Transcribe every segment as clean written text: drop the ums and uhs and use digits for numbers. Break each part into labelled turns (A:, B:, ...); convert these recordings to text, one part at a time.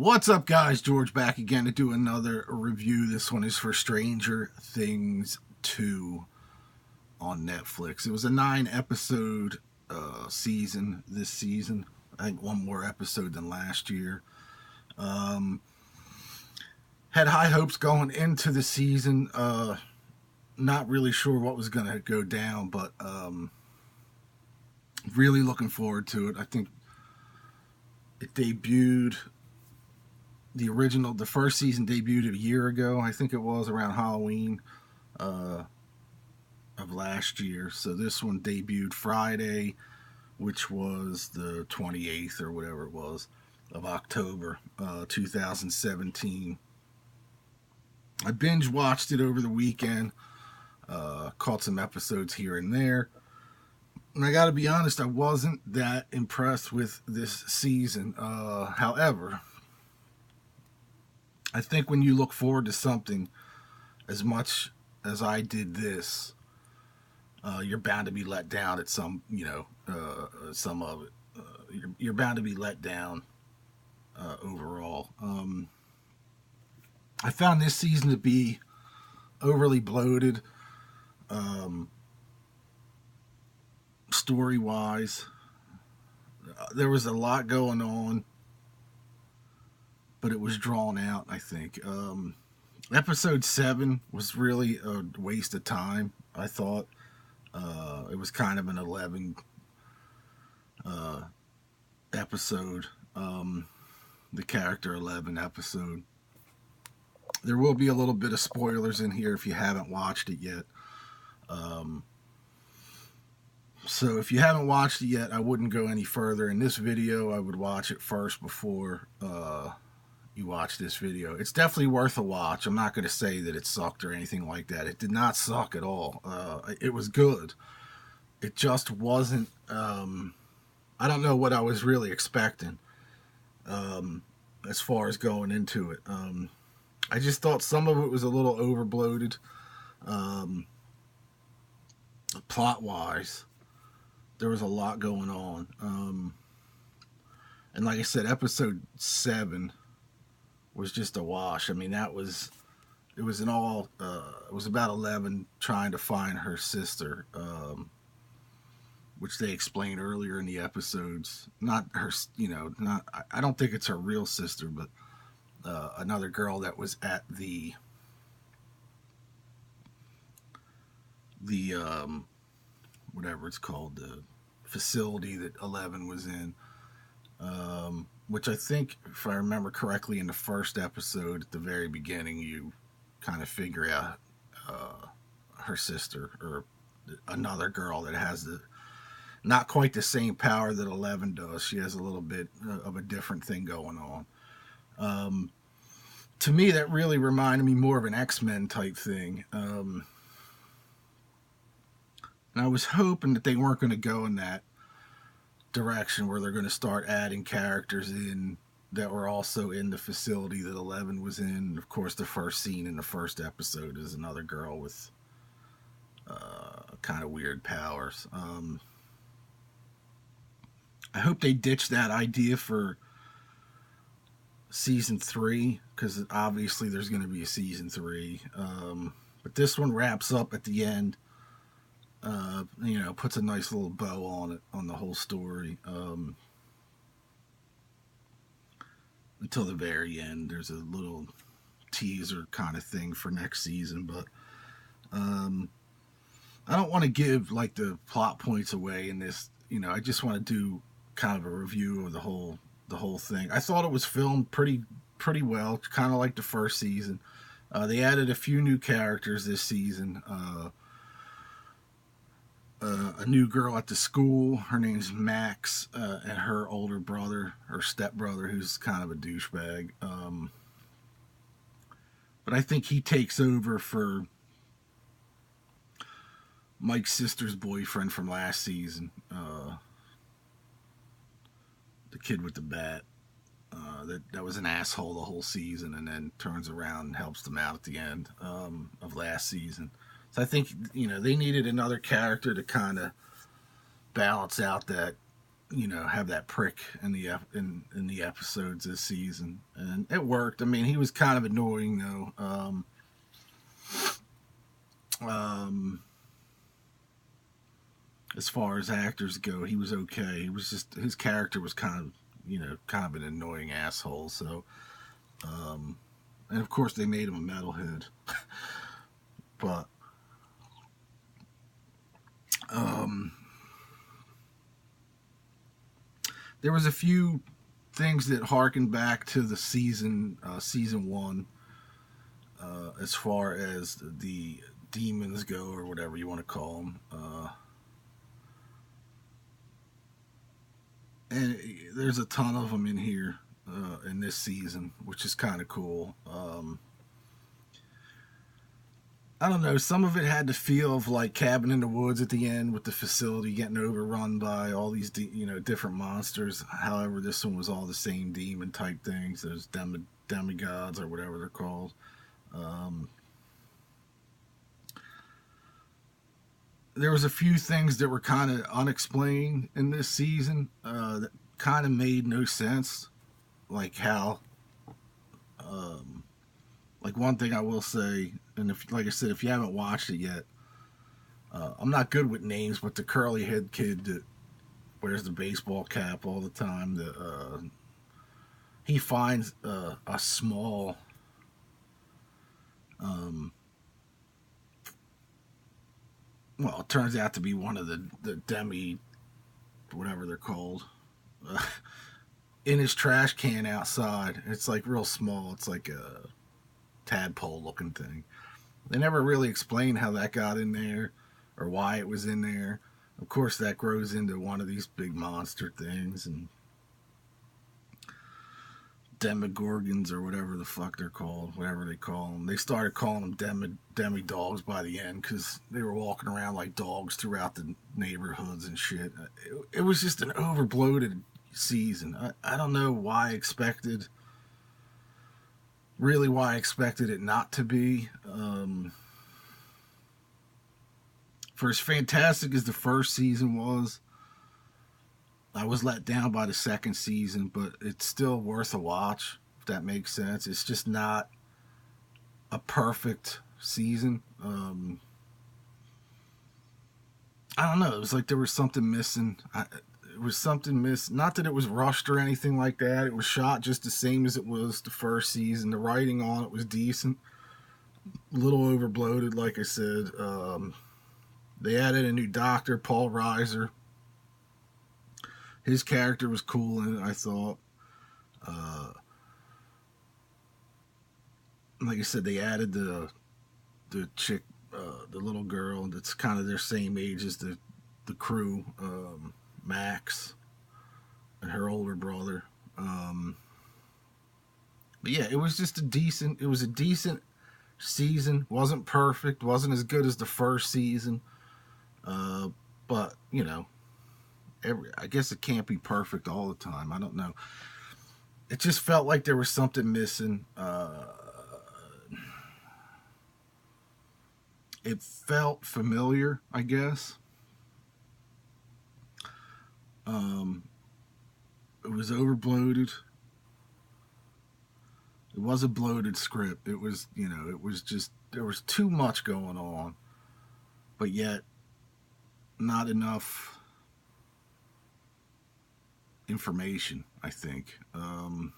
A: What's up, guys? George back again to do another review. This one is for Stranger Things 2 on Netflix. It was a 9-episode season this season. I think one more episode than last year. Had high hopes going into the season. Not really sure what was going to go down, but really looking forward to it. I think it debuted... The first season debuted a year ago. I think it was around Halloween of last year. So this one debuted Friday, which was the 28th or whatever it was of October 2017. I binge watched it over the weekend. Caught some episodes here and there. And I gotta be honest, I wasn't that impressed with this season. However, I think when you look forward to something as much as I did this, you're bound to be let down at some of it. You're bound to be let down overall. I found this season to be overly bloated, story-wise. There was a lot going on, but it was drawn out, I think. Episode 7 was really a waste of time, I thought. It was kind of an 11 episode, the Character 11 episode. There will be a little bit of spoilers in here if you haven't watched it yet. So if you haven't watched it yet, I wouldn't go any further. In this video, I would watch it first before you watch this video. It's definitely worth a watch. I'm not going to say that it sucked or anything like that. It did not suck at all. It was good. It just wasn't... I don't know what I was really expecting as far as going into it. I just thought some of it was a little overbloated plot-wise. There was a lot going on. And like I said, episode 7 was just a wash. I mean, it was about 11 trying to find her sister, which they explained earlier in the episodes. Not her, I don't think it's her real sister, but another girl that was at the whatever it's called, the facility that 11 was in. Which I think, if I remember correctly, in the first episode at the very beginning, you kind of figure out her sister, or another girl that has not quite the same power that 11 does. She has a little bit of a different thing going on. To me, that really reminded me more of an X-Men type thing. And I was hoping that they weren't going to go in that direction where they're going to start adding characters in that were also in the facility that 11 was in. Of course, the first scene in the first episode is another girl with kind of weird powers. I hope they ditch that idea for season 3, because obviously there's going to be a season 3. But this one wraps up at the end. Puts a nice little bow on it, on the whole story. Until the very end, there's a little teaser kind of thing for next season, but I don't want to give like the plot points away in this. I just want to do kind of a review of the whole thing. I thought it was filmed pretty well, kind of like the first season. They added a few new characters this season. A new girl at the school. Her name's Max, and her older brother, her stepbrother, who's kind of a douchebag. But I think he takes over for Mike's sister's boyfriend from last season. The kid with the bat. That was an asshole the whole season, and then turns around and helps them out at the end of last season. So I think, they needed another character to kind of balance out that have that prick in the episodes this season, and it worked. I mean, he was kind of annoying though. Um, as far as actors go, he was okay. He was just his character was kind of an annoying asshole. So, and of course they made him a metalhead, but um, there was a few things that harkened back to the season one, as far as the demons go, or whatever you want to call them. And there's a ton of them in here in this season, which is kind of cool. I don't know. Some of it had the feel of like Cabin in the Woods at the end, with the facility getting overrun by all these, different monsters. However, this one was all the same demon type things. Those demigods or whatever they're called. Um, there was a few things that were kind of unexplained in this season that kind of made no sense, like how, um, like one thing I will say, and if, like I said, if you haven't watched it yet, I'm not good with names, but the curly head kid that wears the baseball cap all the time, he finds a small, um, well, it turns out to be one of the demi, whatever they're called, uh, in his trash can outside. It's like real small. It's like a tadpole looking thing. They never really explain how that got in there or why it was in there. Of course, that grows into one of these big monster things, and demogorgons or whatever the fuck they're called, whatever they call them. They started calling them demi dogs by the end because they were walking around like dogs throughout the neighborhoods and shit. It was just an overbloated season. I don't know why I expected, really why I expected it not to be. For as fantastic as the first season was, I was let down by the second season, but it's still worth a watch, if that makes sense. It's just not a perfect season. I don't know. It was like there was something missing. It was something missing. Not that it was rushed or anything like that. It was shot just the same as it was the first season. The writing on it was decent. A little overbloated, like I said. They added a new doctor, Paul Reiser. His character was cool in it, I thought. Uh, like I said, they added the chick, the little girl that's kind of their same age as the crew, Max, and her older brother. But yeah, it was just it was a decent season. Wasn't perfect. Wasn't as good as the first season. But I guess it can't be perfect all the time. I don't know. It just felt like there was something missing. It felt familiar, I guess. Um, it was overbloated. It was a bloated script. It was, it was just, there was too much going on, but yet not enough information, I think. I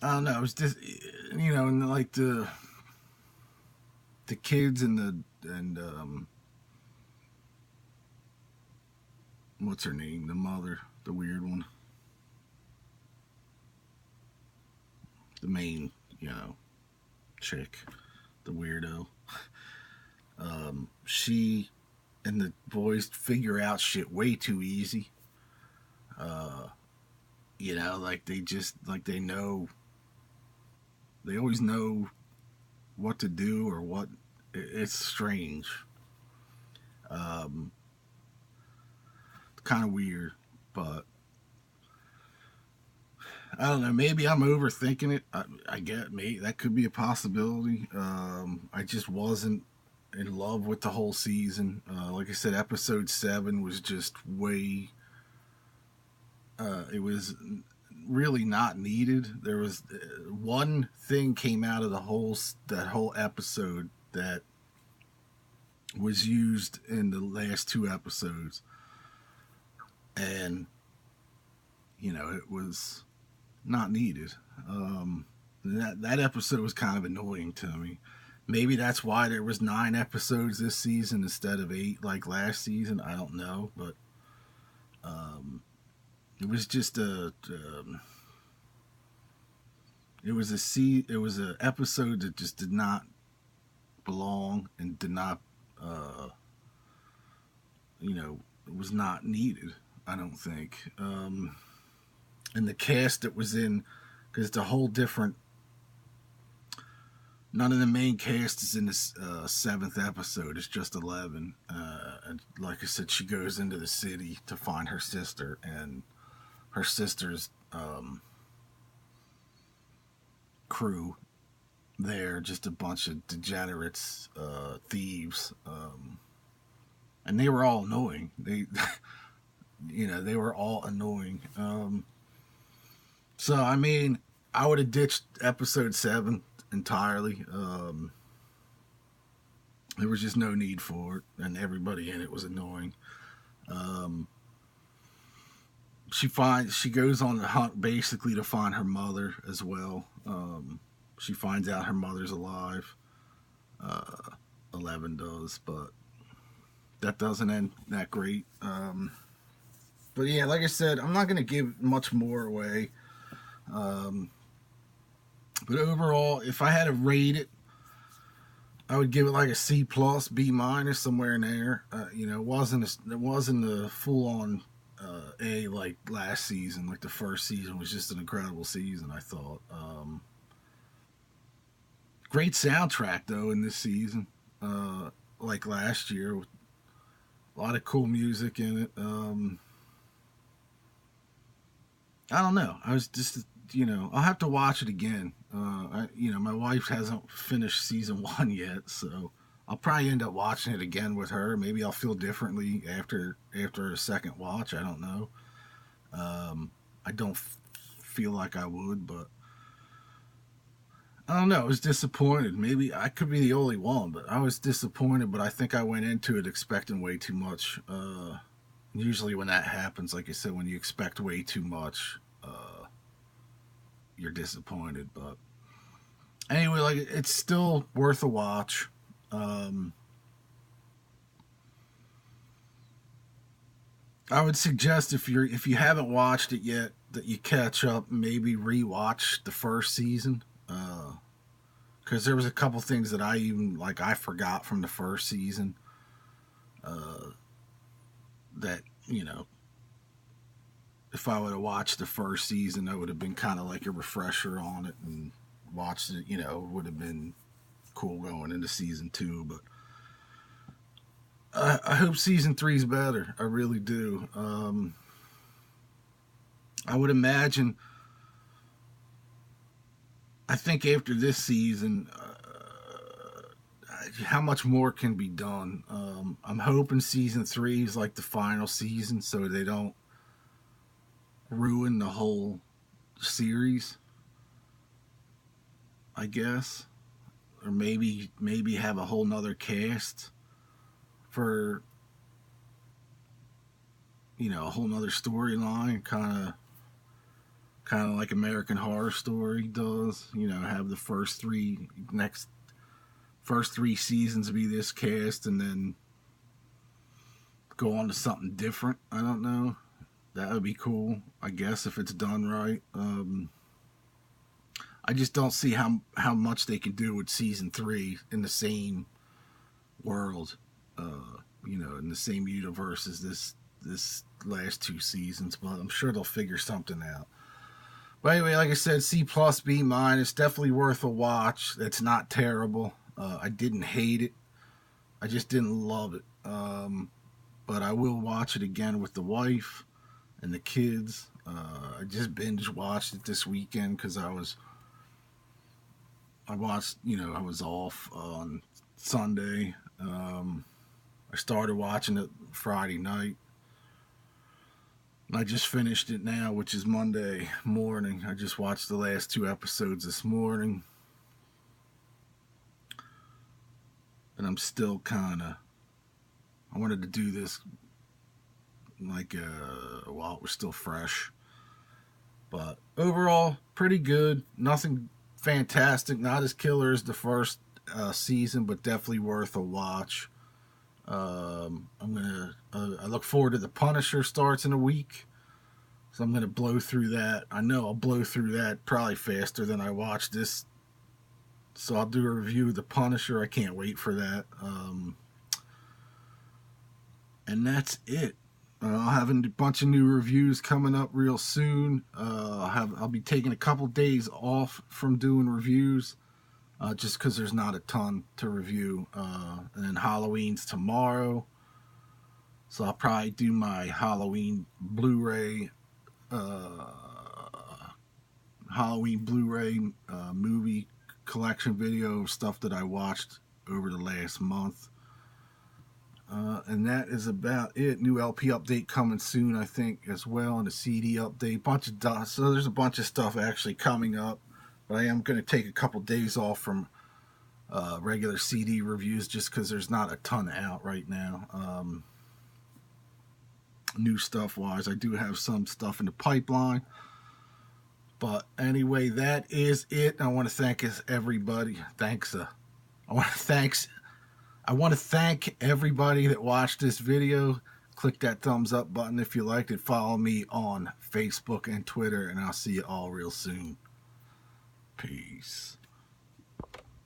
A: don't know. It was just, and like the kids and what's her name? The mother, the weird one, the main, chick, the weirdo. She and the boys figure out shit way too easy. Uh, like they know, they always know what to do or what. It's strange. Um, kind of weird, but I don't know. Maybe I'm overthinking it. I get maybe that could be a possibility. I just wasn't in love with the whole season. Like I said, episode 7 was just way. It was really not needed. There was one thing came out of that whole episode that was used in the last 2 episodes, and it was not needed. That episode was kind of annoying to me. Maybe that's why there was 9 episodes this season instead of 8 like last season. I don't know, but it was just it was a episode that just did not belong and did not it was not needed. I don't think. And the cast that was in, because it's a whole different. None of the main cast is in this 7th episode. It's just 11. And like I said, she goes into the city to find her sister, and her sister's crew there, just a bunch of degenerates, thieves, and they were all annoying. They were all annoying. So I mean, I would have ditched episode 7 entirely. There was just no need for it, and everybody in it was annoying. She goes on the hunt basically to find her mother as well. She finds out her mother's alive. 11 does, but that doesn't end that great. But yeah, like I said, I'm not going to give much more away. But overall, if I had to rate it, I would give it like a C plus, B minus, somewhere in there. It wasn't a full on A like last season. Like the first season was just an incredible season, I thought. Great soundtrack though in this season, like last year, with a lot of cool music in it. I don't know. I was just, I'll have to watch it again. My wife hasn't finished season 1 yet, so I'll probably end up watching it again with her. Maybe I'll feel differently after a second watch. I don't know. I don't feel like I would, but I don't know. I was disappointed. Maybe I could be the only one, but I was disappointed. But I think I went into it expecting way too much. Usually when that happens, like I said, when you expect way too much, you're disappointed. But anyway, like it's still worth a watch. I would suggest if you haven't watched it yet, that you catch up, maybe rewatch the first season. Because there was a couple things that I forgot from the first season. That if I would have watched the first season, that would have been kind of like a refresher on it, and watched it. Would have been cool going into season 2. But I hope season 3 is better. I really do. I would imagine. I think after this season, how much more can be done? I'm hoping season 3 is like the final season, so they don't ruin the whole series, I guess. Or maybe have a whole nother cast for a whole nother storyline, kind of like American Horror Story does. Have the first 3 seasons be this cast, and then go on to something different. I don't know. That would be cool, I guess, if it's done right. I just don't see how much they can do with season 3 in the same world, in the same universe as this last 2 seasons. But I'm sure they'll figure something out. But anyway, like I said, C plus, B minus, definitely worth a watch. It's not terrible. I didn't hate it. I just didn't love it. But I will watch it again with the wife and the kids. I just binge watched it this weekend because I was off on Sunday. I started watching it Friday night. I just finished it now, which is Monday morning. I just watched the last 2 episodes this morning. And I'm still kind of... I wanted to do this while it was still fresh. But overall, pretty good. Nothing fantastic. Not as killer as the first season, but definitely worth a watch. I look forward to The Punisher starts in a week, so I'm gonna blow through that. I know I'll blow through that probably faster than I watch this, so I'll do a review of The Punisher. I can't wait for that. And that's it. I'll have a bunch of new reviews coming up real soon. I'll be taking a couple days off from doing reviews. Just because there's not a ton to review. And then Halloween's tomorrow. So I'll probably do my Halloween Blu-ray movie collection video of stuff that I watched over the last month. And that is about it. New LP update coming soon, I think, as well, and a CD update. So there's a bunch of stuff actually coming up. But I am going to take a couple days off from regular CD reviews just because there's not a ton out right now. New stuff wise, I do have some stuff in the pipeline. But anyway, that is it. I want to thank everybody. I want to thank everybody that watched this video. Click that thumbs up button if you liked it. Follow me on Facebook and Twitter, and I'll see you all real soon. Peace.